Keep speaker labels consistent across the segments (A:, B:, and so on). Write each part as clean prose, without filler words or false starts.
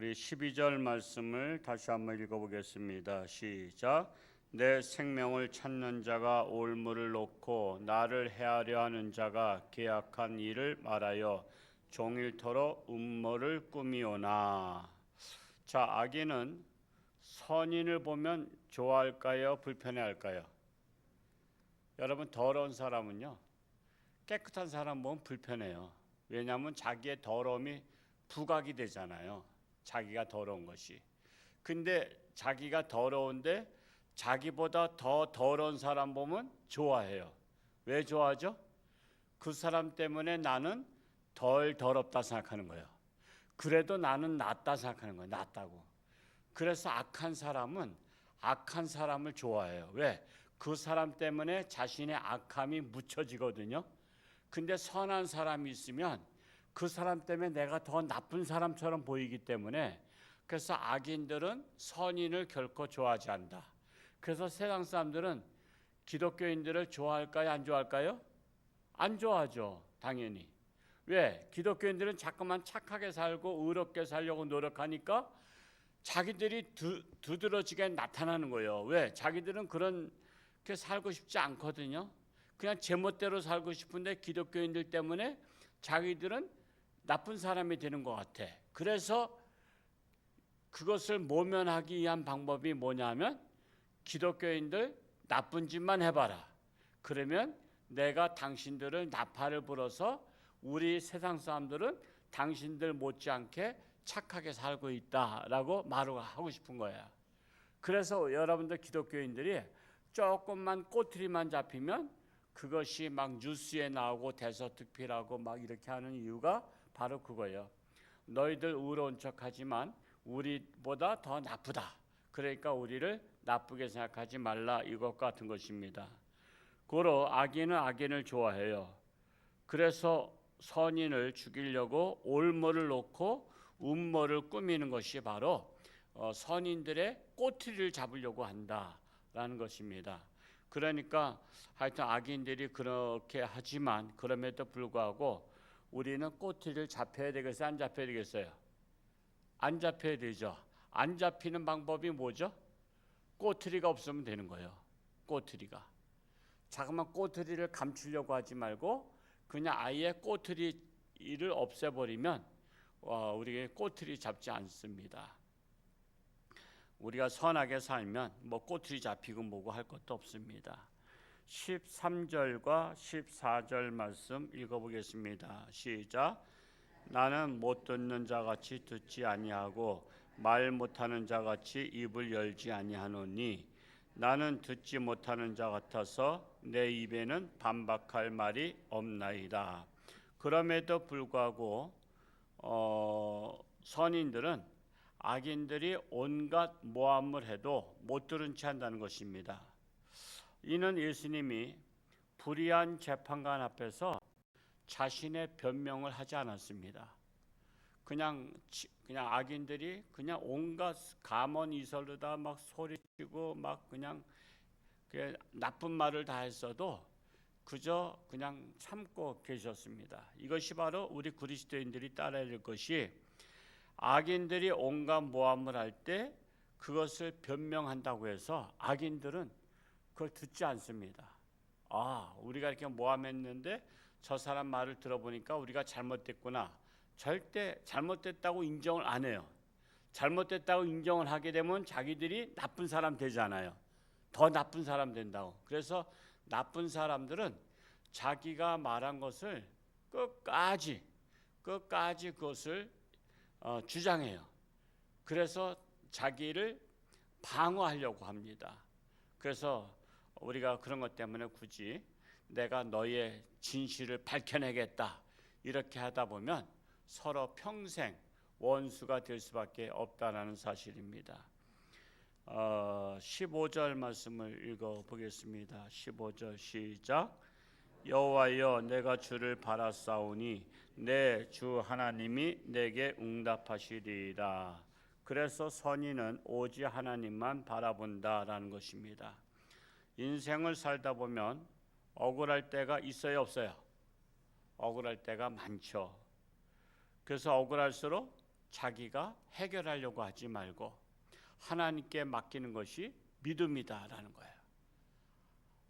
A: 우리 12절 말씀을 다시 한번 읽어보겠습니다. 시작. 내 생명을 찾는 자가 올무를 놓고 나를 해하려 하는 자가 계약한 일을 말하여 종일토록 음모를 꾸미오나. 자, 악인은 선인을 보면 좋아할까요? 불편해할까요? 여러분, 더러운 사람은요, 깨끗한 사람 보면 불편해요. 왜냐하면 자기의 더러움이 부각이 되잖아요. 자기가 더러운 것이. 근데 자기가 더러운데 자기보다 더 더러운 사람 보면 좋아해요. 왜 좋아하죠? 그 사람 때문에 나는 덜 더럽다 생각하는 거예요. 그래도 나는 낫다 생각하는 거예요. 낫다고. 그래서 악한 사람은 악한 사람을 좋아해요. 왜? 그 사람 때문에 자신의 악함이 묻혀지거든요. 근데 선한 사람이 있으면 그 사람 때문에 내가 더 나쁜 사람처럼 보이기 때문에, 그래서 악인들은 선인을 결코 좋아하지 않는다. 그래서 세상 사람들은 기독교인들을 좋아할까요? 안 좋아할까요? 안 좋아하죠. 당연히. 왜? 기독교인들은 자꾸만 착하게 살고 의롭게 살려고 노력하니까 자기들이 두드러지게 나타나는 거예요. 왜? 자기들은 그렇게 살고 싶지 않거든요. 그냥 제멋대로 살고 싶은데 기독교인들 때문에 자기들은 나쁜 사람이 되는 것 같아. 그래서 그것을 모면하기 위한 방법이 뭐냐면, 기독교인들 나쁜 짓만 해봐라. 그러면 내가 당신들을 나팔을 불어서 우리 세상 사람들은 당신들 못지않게 착하게 살고 있다라고 말을 하고 싶은 거야. 그래서 여러분들 기독교인들이 조금만 꼬투리만 잡히면 그것이 막 뉴스에 나오고 대서특필하고 막 이렇게 하는 이유가 바로 그거예요. 너희들 의로운 척하지만 우리보다 더 나쁘다. 그러니까 우리를 나쁘게 생각하지 말라, 이것 같은 것입니다. 고로 악인은 악인을 좋아해요. 그래서 선인을 죽이려고 올무를 놓고 음모를 꾸미는 것이 바로 선인들의 꼬투리를 잡으려고 한다라는 것입니다. 그러니까 하여튼 악인들이 그렇게 하지만 그럼에도 불구하고 우리는 꼬투리를 잡혀야 되겠어요? 안 잡혀야 되겠어요? 안 잡혀야 되죠. 안 잡히는 방법이 뭐죠? 꼬투리가 없으면 되는 거예요. 꼬투리가. 자꾸만 꼬투리를 감추려고 하지 말고 그냥 아예 꼬투리를 없애버리면 우리가 꼬투리 잡지 않습니다. 우리가 선하게 살면 뭐 꼬투리 잡히고 뭐고 할 것도 없습니다. 13절과 14절 말씀 읽어보겠습니다. 시작. 나는 못 듣는 자같이 듣지 아니하고 말 못하는 자같이 입을 열지 아니하노니 나는 듣지 못하는 자 같아서 내 입에는 반박할 말이 없나이다. 그럼에도 불구하고 선인들은 악인들이 온갖 모함을 해도 못 들은 채 한다는 것입니다. 이는 예수님이 불의한 재판관 앞에서 자신의 변명을 하지 않았습니다. 그냥 악인들이 그냥 온갖 가먼이설로다 막 소리치고 막 그냥 나쁜 말을 다 했어도 그저 그냥 참고 계셨습니다. 이것이 바로 우리 그리스도인들이 따라야 될 것이, 악인들이 온갖 모함을 할 때 그것을 변명한다고 해서 악인들은 그걸 듣지 않습니다. 우리가 이렇게 모함했는데 저 사람 말을 들어보니까 우리가 잘못됐구나. 절대 잘못됐다고 인정을 안 해요. 잘못됐다고 인정을 하게 되면 자기들이 나쁜 사람 되잖아요. 더 나쁜 사람 된다고. 그래서 나쁜 사람들은 자기가 말한 것을 끝까지 그것을 주장해요. 그래서 자기를 방어하려고 합니다. 그래서 우리가 그런 것 때문에 굳이 내가 너의 진실을 밝혀내겠다 이렇게 하다 보면 서로 평생 원수가 될 수밖에 없다는 사실입니다. 15절 말씀을 읽어보겠습니다. 15절 시작. 여호와여, 내가 주를 바라사오니 내 주 하나님이 내게 응답하시리이다. 그래서 선인은 오직 하나님만 바라본다라는 것입니다. 인생을 살다 보면 억울할 때가 있어요, 없어요? 억울할 때가 많죠. 그래서 억울할수록 자기가 해결하려고 하지 말고 하나님께 맡기는 것이 믿음이다라는 거예요.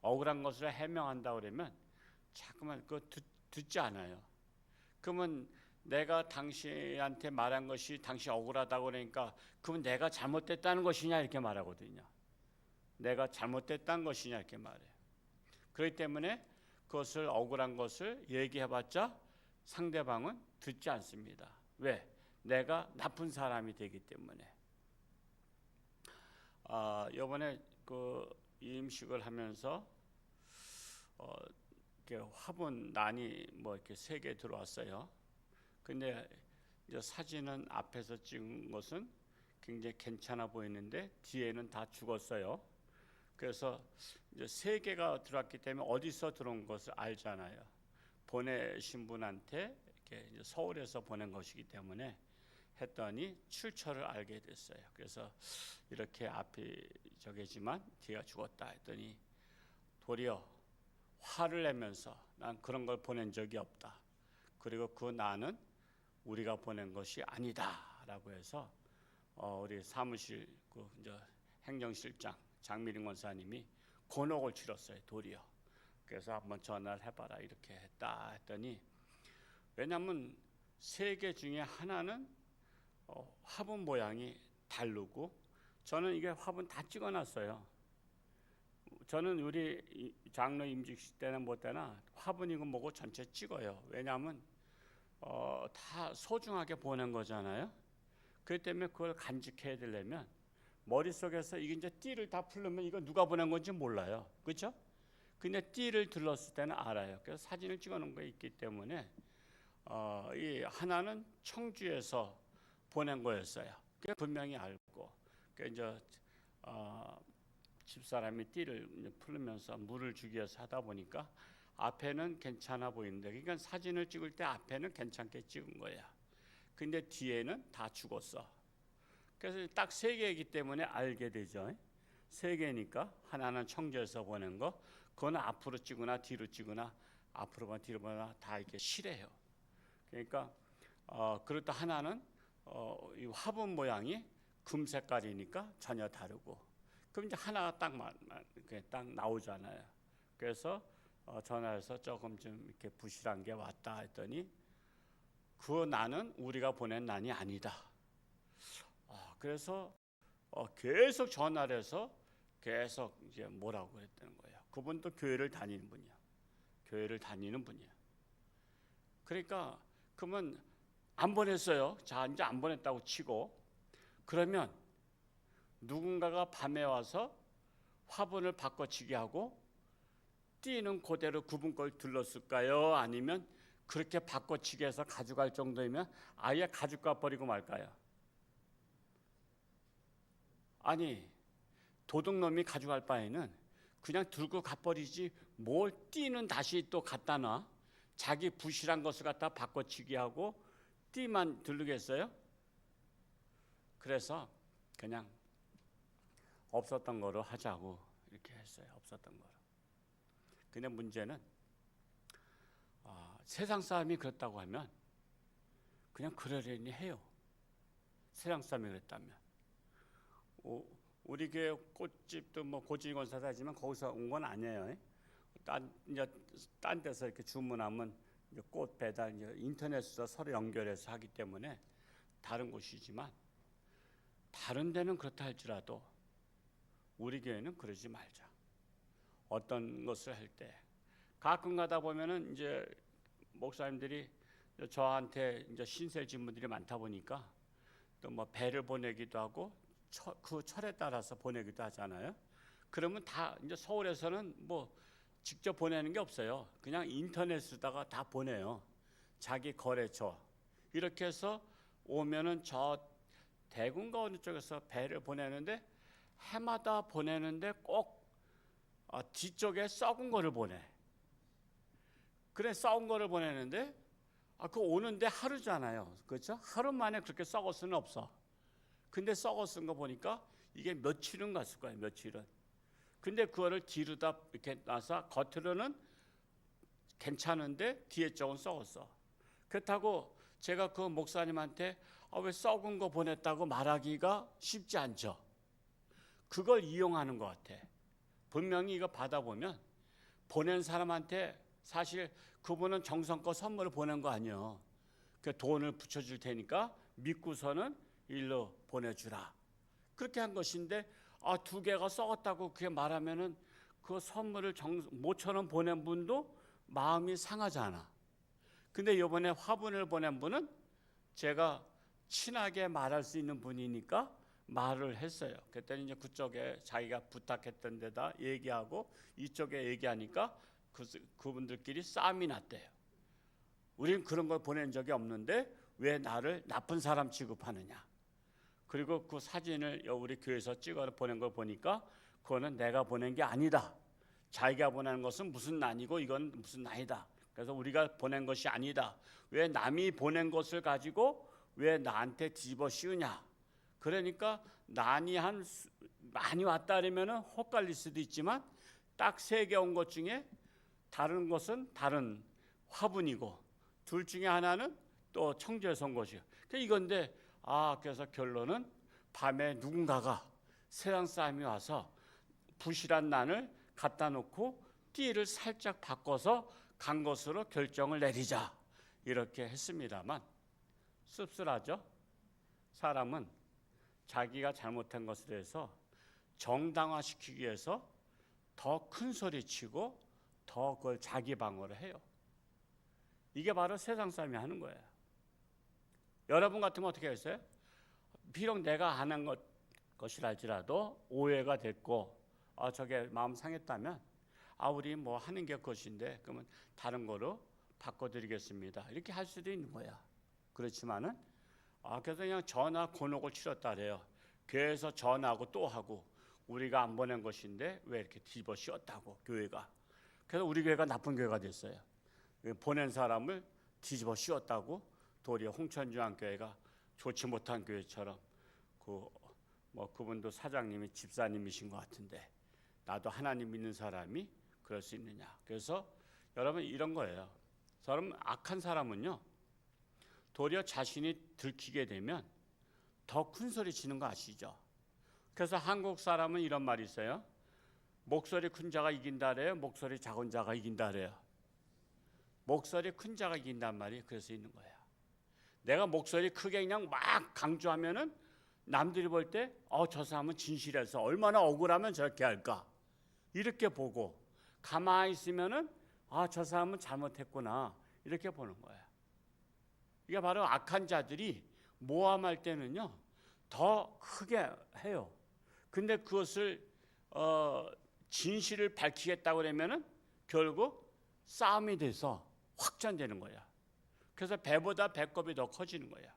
A: 억울한 것을 해명한다 그러면 자꾸만 그거 듣지 않아요. 그러면 내가 당신한테 말한 것이 당신 억울하다고 그러니까 그러면 내가 잘못됐다는 것이냐 이렇게 말하거든요. 내가 잘못됐다는 것이냐 이렇게 말해요. 그렇기 때문에 그것을 억울한 것을 얘기해봤자 상대방은 듣지 않습니다. 왜? 내가 나쁜 사람이 되기 때문에. 이번에 그 임식을 하면서 이렇게 화분난이 뭐 이렇게 3개 들어왔어요. 근데 이제 사진은 앞에서 찍은 것은 굉장히 괜찮아 보이는데 뒤에는 다 죽었어요. 그래서 이제 3개가 들어왔기 때문에 어디서 들어온 것을 알잖아요. 보내신 분한테 이렇게 이제 서울에서 보낸 것이기 때문에 했더니 출처를 알게 됐어요. 그래서 이렇게 앞이 저게지만 뒤가 죽었다 했더니 도리어 화를 내면서 난 그런 걸 보낸 적이 없다. 그리고 그 나는 우리가 보낸 것이 아니다라고 해서 우리 사무실 그 이제 행정실장 장미림 권사님이 곤혹을 치렀어요. 도리어. 그래서 한번 전화를 해봐라 이렇게 했다 했더니 왜냐하면 3개 중에 하나는 화분 모양이 다르고 저는 이게 화분 다 찍어놨어요. 저는 우리 장로 임직식 때나 뭐 때나 화분이고 뭐고 전체 찍어요. 왜냐하면 다 소중하게 보낸 거잖아요. 그렇기 때문에 그걸 간직해야 되려면 머릿속에서 이게 이제 띠를 다 풀려면 이거 누가 보낸 건지 몰라요. 그렇죠? 근데 띠를 들렀을 때는 알아요. 그래서 사진을 찍어 놓은 거 있기 때문에 이 하나는 청주에서 보낸 거였어요. 그 분명히 알고 그 이제 집사람이 띠를 풀면서 물을 주기 위해서 하다 보니까 앞에는 괜찮아 보이는데 그러니까 사진을 찍을 때 앞에는 괜찮게 찍은 거야. 근데 뒤에는 다 죽었어. 그래서 딱 3개이기 때문에 알게 되죠. 3개니까 하나는 청주에서 보낸 거, 그거는 앞으로 찍거나 뒤로 찍거나 앞으로 보나 뒤로 보나 다 이렇게 실해요. 그러니까 그렇다 하나는 이 화분 모양이 금 색깔이니까 전혀 다르고, 그럼 이제 하나가 딱 나오잖아요. 그래서 전화해서 조금 좀 이렇게 부실한 게 왔다 했더니 그 난은 우리가 보낸 난이 아니다. 그래서 계속 전화를 해서 계속 이제 뭐라고 그랬다는 거예요. 그분도 교회를 다니는 분이야. 교회를 다니는 분이야. 그러니까 그러면 안 보냈어요. 자, 이제 안 보냈다고 치고, 그러면 누군가가 밤에 와서 화분을 바꿔치기 하고 띠는 그대로 그분 걸 들렀을까요? 아니면 그렇게 바꿔치기 해서 가져갈 정도이면 아예 가져가 버리고 말까요? 아니, 도둑놈이 가져갈 바에는 그냥 들고 가버리지 뭘 띠는 다시 또 갖다 놔? 자기 부실한 것을 갖다 바꿔치기 하고 띠만 들르겠어요? 그래서 그냥 없었던 거로 하자고 이렇게 했어요. 없었던 거로. 근데 문제는 세상 사람이 그렇다고 하면 그냥 그러려니 해요. 세상 사람이 그랬다면. 우리 교회 꽃집도 뭐 고진권사도 하지만 거기서 온 건 아니에요. 딴 데서 이렇게 주문하면 이제 꽃 배달 이제 인터넷으로 서로 연결해서 하기 때문에 다른 곳이지만 다른 데는 그렇다 할지라도 우리 교회는 그러지 말자. 어떤 것을 할 때 가끔 가다 보면은 이제 목사님들이 저한테 이제 신세 진분들이 많다 보니까 또 뭐 배를 보내기도 하고 그 철에 따라서 보내기도 하잖아요. 그러면 다 이제 서울에서는 뭐 직접 보내는 게 없어요. 그냥 인터넷에다가 다 보내요. 자기 거래처 이렇게 해서 오면은 저 대구인가 어느 쪽에서 배를 보내는데 해마다 보내는데 꼭 뒤쪽에 썩은 거를 보내. 그래 썩은 거를 보내는데 그 오는데 하루잖아요. 그렇죠? 하루 만에 그렇게 썩을 수는 없어. 근데 썩었은 거 보니까 이게 며칠은 갔을 거예요. 며칠은. 근데 그거를 뒤로다 이렇게 놔서 겉으로는 괜찮은데 뒤에 쪽은 썩었어. 그렇다고 제가 그 목사님한테 왜 썩은 거 보냈다고 말하기가 쉽지 않죠. 그걸 이용하는 것 같아. 분명히 이거 받아보면 보낸 사람한테 사실 그분은 정성껏 선물을 보낸 거 아니에요. 그 돈을 붙여줄 테니까 믿고서는 일로 보내주라. 그렇게 한 것인데 두 개가 썩었다고 그렇게 말하면은 그 선물을 모처럼 보낸 분도 마음이 상하잖아. 근데 이번에 화분을 보낸 분은 제가 친하게 말할 수 있는 분이니까 말을 했어요. 그랬더니 이제 그쪽에 자기가 부탁했던 데다 얘기하고 이쪽에 얘기하니까 그분들끼리 싸움이 났대요. 우린 그런 걸 보낸 적이 없는데 왜 나를 나쁜 사람 취급하느냐. 그리고 그 사진을 우리 교회에서 찍어 보낸 걸 보니까 그거는 내가 보낸 게 아니다. 자기가 보낸 것은 무슨 난이고 이건 무슨 난이다. 그래서 우리가 보낸 것이 아니다. 왜 남이 보낸 것을 가지고 왜 나한테 뒤집어 씌우냐. 그러니까 난이 많이 왔다 그러면 헛갈릴 수도 있지만 딱 3개 온 것 중에 다른 것은 다른 화분이고 둘 중에 하나는 또 청주에서 온 것이요. 이건데 그래서 결론은 밤에 누군가가 세상 사람이 와서 부실한 난을 갖다 놓고 띠를 살짝 바꿔서 간 것으로 결정을 내리자 이렇게 했습니다만 씁쓸하죠. 사람은 자기가 잘못한 것에 대해서 정당화시키기 위해서 더 큰 소리 치고 더 그걸 자기 방어를 해요. 이게 바로 세상 사람이 하는 거예요. 여러분 같으면 어떻게 했어요? 비록 내가 안 한 것이랄지라도 오해가 됐고 저게 마음 상했다면 우리 뭐 하는 게 그것인데 그러면 다른 거로 바꿔드리겠습니다. 이렇게 할 수도 있는 거야. 그렇지만은 그래서 그냥 전화 곤혹을 치렀다 그래요. 교회에서 전화하고 또 하고 우리가 안 보낸 것인데 왜 이렇게 뒤집어 씌웠다고 교회가. 그래서 우리 교회가 나쁜 교회가 됐어요. 보낸 사람을 뒤집어 씌웠다고 도리어 홍천중앙교회가 좋지 못한 교회처럼 그분도 사장님이 집사님이신 것 같은데 나도 하나님 믿는 사람이 그럴 수 있느냐. 그래서 여러분 이런 거예요. 여러분 악한 사람은요 도리어 자신이 들키게 되면 더 큰 소리 치는 거 아시죠? 그래서 한국 사람은 이런 말이 있어요. 목소리 큰 자가 이긴다 그래요. 목소리 작은 자가 이긴다 그래요. 목소리 큰 자가 이긴단 말이 그래서 있는 거야. 내가 목소리 크게 그냥 막 강조하면은 남들이 볼 때 저 사람은 진실해서 얼마나 억울하면 저렇게 할까 이렇게 보고 가만히 있으면은 저 사람은 잘못했구나 이렇게 보는 거야. 이게 바로 악한 자들이 모함할 때는요 더 크게 해요. 근데 그것을 진실을 밝히겠다고 그러면은 결국 싸움이 돼서 확전되는 거야. 그래서 배보다 배꼽이 더 커지는 거야.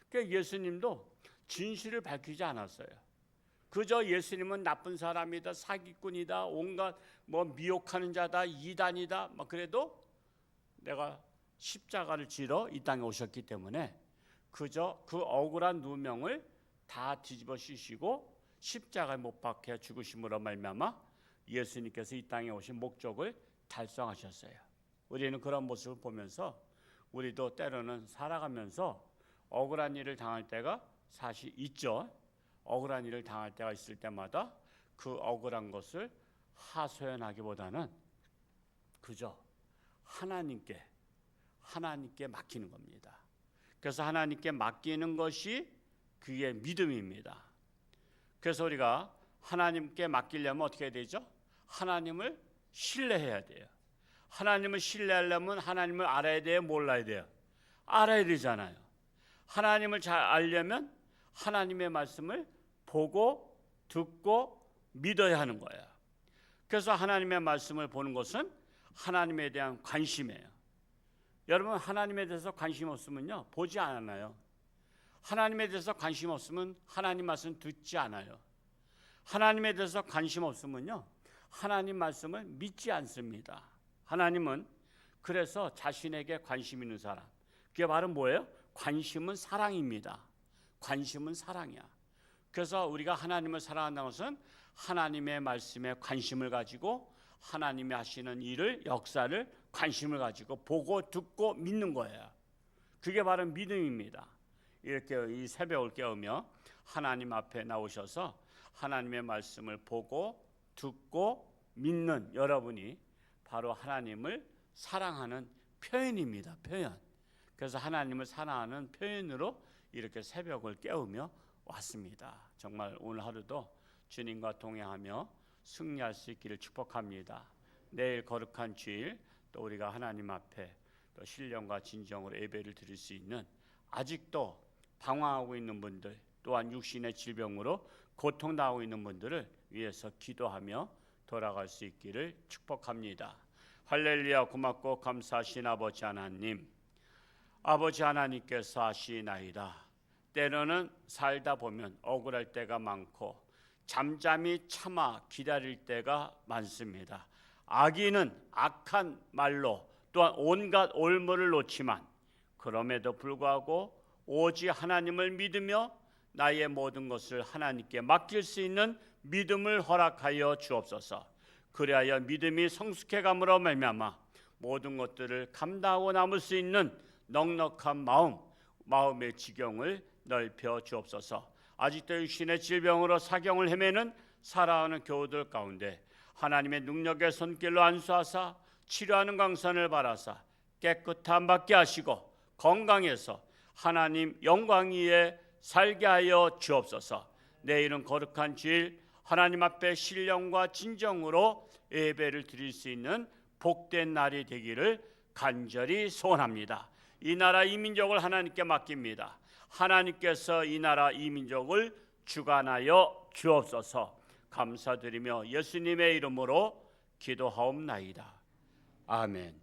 A: 그러니까 예수님도 진실을 밝히지 않았어요. 그저 예수님은 나쁜 사람이다, 사기꾼이다, 온갖 미혹하는 자다, 이단이다. 그래도 내가 십자가를 지러 이 땅에 오셨기 때문에 그저 그 억울한 누명을 다 뒤집어 씌시고 십자가에 못 박혀 죽으심으로 말미암아 예수님께서 이 땅에 오신 목적을 달성하셨어요. 우리는 그런 모습을 보면서 우리도 때로는 살아가면서 억울한 일을 당할 때가 사실 있죠. 억울한 일을 당할 때가 있을 때마다 그 억울한 것을 하소연하기보다는 그저 하나님께 맡기는 겁니다. 그래서 하나님께 맡기는 것이 그게 믿음입니다. 그래서 우리가 하나님께 맡기려면 어떻게 해야 되죠? 하나님을 신뢰해야 돼요. 하나님을 신뢰하려면 하나님을 알아야 돼요? 몰라야 돼요? 알아야 되잖아요. 하나님을 잘 알려면 하나님의 말씀을 보고 듣고 믿어야 하는 거예요. 그래서 하나님의 말씀을 보는 것은 하나님에 대한 관심이에요. 여러분 하나님에 대해서 관심 없으면요 보지 않아요. 하나님에 대해서 관심 없으면 하나님 말씀 듣지 않아요. 하나님에 대해서 관심 없으면요 하나님 말씀을 믿지 않습니다. 하나님은 그래서 자신에게 관심 있는 사람, 그게 바로 뭐예요? 관심은 사랑입니다. 관심은 사랑이야. 그래서 우리가 하나님을 사랑한다는 것은 하나님의 말씀에 관심을 가지고 하나님이 하시는 일을, 역사를 관심을 가지고 보고 듣고 믿는 거예요. 그게 바로 믿음입니다. 이렇게 이 새벽을 깨우며 하나님 앞에 나오셔서 하나님의 말씀을 보고 듣고 믿는 여러분이 바로 하나님을 사랑하는 표현입니다. 표현. 그래서 하나님을 사랑하는 표현으로 이렇게 새벽을 깨우며 왔습니다. 정말 오늘 하루도 주님과 동행하며 승리할 수 있기를 축복합니다. 내일 거룩한 주일 또 우리가 하나님 앞에 또 신령과 진정으로 예배를 드릴 수 있는 아직도 방황하고 있는 분들 또한 육신의 질병으로 고통당하고 있는 분들을 위해서 기도하며 돌아갈 수 있기를 축복합니다. 할렐루야. 고맙고 감사하신 아버지 하나님, 아버지 하나님께서 아시나이다. 때로는 살다 보면 억울할 때가 많고 잠잠히 참아 기다릴 때가 많습니다. 악인은 악한 말로 또한 온갖 올무를 놓지만 그럼에도 불구하고 오직 하나님을 믿으며 나의 모든 것을 하나님께 맡길 수 있는 믿음을 허락하여 주옵소서. 그리하여 믿음이 성숙해감으로 말미암아 모든 것들을 감당하고 남을 수 있는 넉넉한 마음의 지경을 넓혀 주옵소서. 아직도 육신의 질병으로 사경을 헤매는 살아가는 교우들 가운데 하나님의 능력의 손길로 안수하사 치료하는 광선을 바라사 깨끗함 받게 하시고 건강해서 하나님 영광 위에 살게 하여 주옵소서. 내일은 거룩한 주일 하나님 앞에 신령과 진정으로 예배를 드릴 수 있는 복된 날이 되기를 간절히 소원합니다. 이 나라 이 민족을 하나님께 맡깁니다. 하나님께서 이 나라 이 민족을 주관하여 주옵소서. 감사드리며 예수님의 이름으로 기도하옵나이다. 아멘.